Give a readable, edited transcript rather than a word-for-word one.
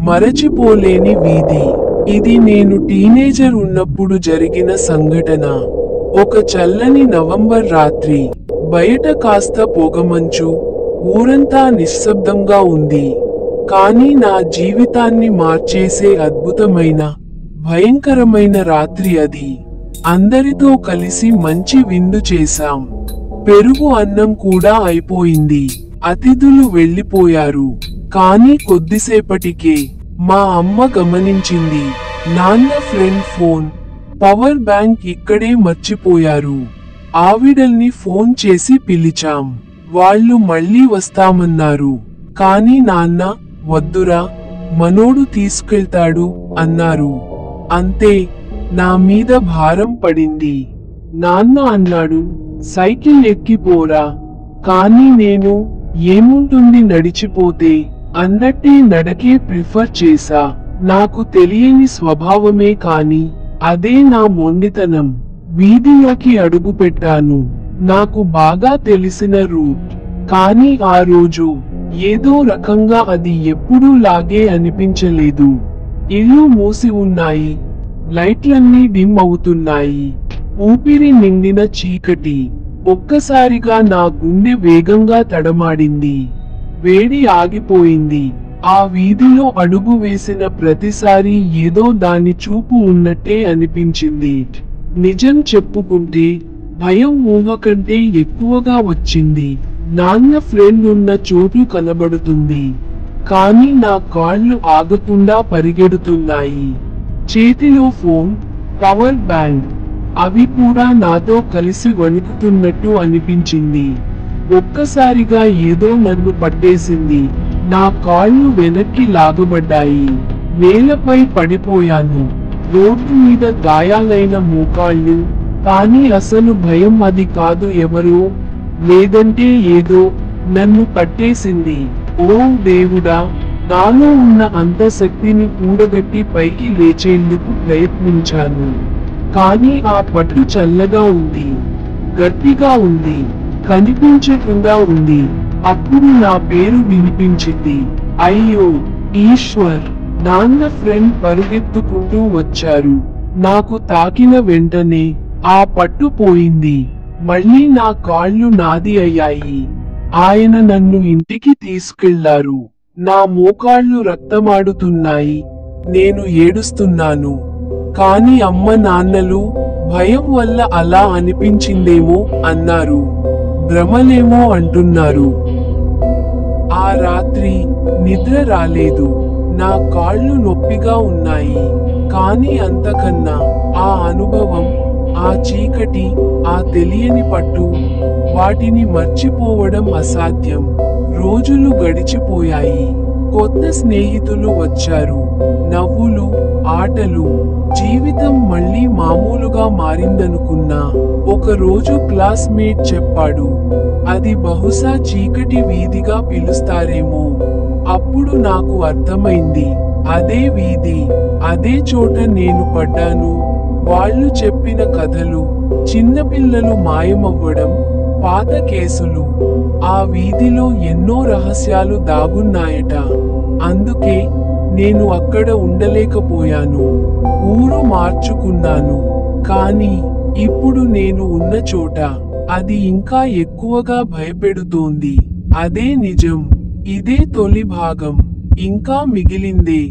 మరచిపోలేని వీధి. ఇది నేను టీనేజర్ ఉన్నప్పుడు జరిగిన సంఘటన. ఒక చల్లని నవంబర్ రాత్రి. బయట కాస్త పొగమంచు. ఊరంతా నిశ్శబ్దంగా ఉంది. కానీ నా జీవితాన్ని మార్చేసే అద్భుతమైన, భయంకరమైన రాత్రి అది. అందరితో కలిసి మంచి విందు చేశాం. పెరుగు అన్నం కూడా అయిపోయింది. అతిథులు వెళ్ళిపోయారు. కానీ కొద్దిసేపటికే మా అమ్మ గమనించింది. నాన్న ఫ్రెండ్ ఫోన్, పవర్ బ్యాంక్ ఇక్కడే మర్చిపోయారు. ఆవిడల్ని ఫోన్ చేసి పిలిచాం. వాళ్ళు మళ్ళీ వస్తామన్నారు. కానీ నాన్న, వద్దురా, మనోడు తీసుకెళ్తాడు అన్నారు. అంతే, నా మీద భారం పడింది. నాన్న అన్నాడు, సైకిల్ ఎక్కిపోరా. కానీ నేను, ఏముంటుంది నడిచిపోతే అన్నట్టే నడకే ప్రిఫర్ చేశా. నాకు తెలియని స్వభావమే కాని అదే నా మొండితనం. వీధిలోకి అడుగు పెట్టాను. నాకు బాగా తెలిసిన రూట్. కానీ ఆ రోజు ఏదో రకంగా అది ఎప్పుడూ లాగే అనిపించలేదు. ఇల్లు మూసి ఉన్నాయి. లైట్లన్నీ డిమ్ అవుతున్నాయి. ఊపిరి నిండిన చీకటి. ఒక్కసారిగా నా గుండె వేగంగా తడమాడింది. వేడి ఆగిపోయింది. ఆ వీధిలో అడుగు వేసిన ప్రతిసారి ఏదో దాని చూపు ఉన్నట్టే అనిపించింది. నిజం చెప్పుకుంటే భయం ఊహ కంటే ఎక్కువగా వచ్చింది. నాన్న ఫ్రెండ్ ఉన్న చోటు కనబడుతుంది. కానీ నా కాళ్ళు ఆగకుండా పరిగెడుతున్నాయి. చేతిలో ఫోన్, పవర్ బ్యాంక్, అవి కూడా నాతో కలిసి వణుకుతున్నట్టు అనిపించింది. ఒక్కసారిగా ఏదో నన్ను పట్టేసింది. నా కాళ్ళు వెనక్కి లాగబడ్డాయి. నేలపై పడిపోయాను. రోడ్డు మీద గాయాలైన మోకాళ్ళు. కానీ అసలు భయం అది కాదు, ఎవరో, లేదంటే ఏదో నన్ను పట్టేసింది. ఓ దేవుడా! నాలో ఉన్న అంత శక్తిని కూడగట్టి పైకి లేచేందుకు ప్రయత్నించాను. కానీ ఆ పట్టు చల్లగా ఉంది, గట్టిగా ఉంది, కనిపించకుండా ఉంది. అప్పుడు నా పేరు వినిపించింది. అయ్యో ఈశ్వర్! నాన్న ఫ్రెండ్ పరుగెత్తుకుంటూ వచ్చారు. నాకు తాకిన వెంటనే ఆ పట్టు పోయింది. మళ్ళీ నా కాళ్ళు నాది అయ్యాయి. ఆయన నన్ను ఇంటికి తీసుకెళ్లారు. నా మోకాళ్ళు రక్తమాడుతున్నాయి. నేను ఏడుస్తున్నాను. కానీ అమ్మ నాన్నలు భయం వల్ల అలా అనిపించిందేమో అన్నారు. భ్రమలేమో అంటున్నారు. ఆ రాత్రి నిద్ర రాలేదు. నా కాళ్ళు నొప్పిగా ఉన్నాయి. కానీ అంతకన్నా ఆ అనుభవం, ఆ చీకటి, ఆ తెలియని పట్టు, వాటిని మర్చిపోవడం అసాధ్యం. రోజులు గడిచిపోయాయి. కొత్త స్నేహితులు వచ్చారు. నవ్వులు, ఆటలు. జీవితం మళ్ళీ మామూలుగా మారిందనుకున్నా. ఒక రోజు క్లాస్మేట్ చెప్పాడు, అది బహుశా చీకటి వీధిగా పిలుస్తారేమో. అప్పుడు నాకు అర్థమైంది. అదే వీధి, అదే చోట నేను పడ్డాను. వాళ్ళు చెప్పిన కథలు, చిన్నపిల్లలు మాయమవ్వడం, పాత కేసులు. ఆ వీధిలో ఎన్నో రహస్యాలు దాగున్నాయట. అందుకే నేను అక్కడ ఉండలేకపోయాను. ఊరు మార్చుకున్నాను. కానీ ఇప్పుడు నేను ఉన్న చోట అది ఇంకా ఎక్కువగా భయపెడుతోంది. అదే నిజం. ఇదే తొలి భాగం. ఇంకా మిగిలిందే.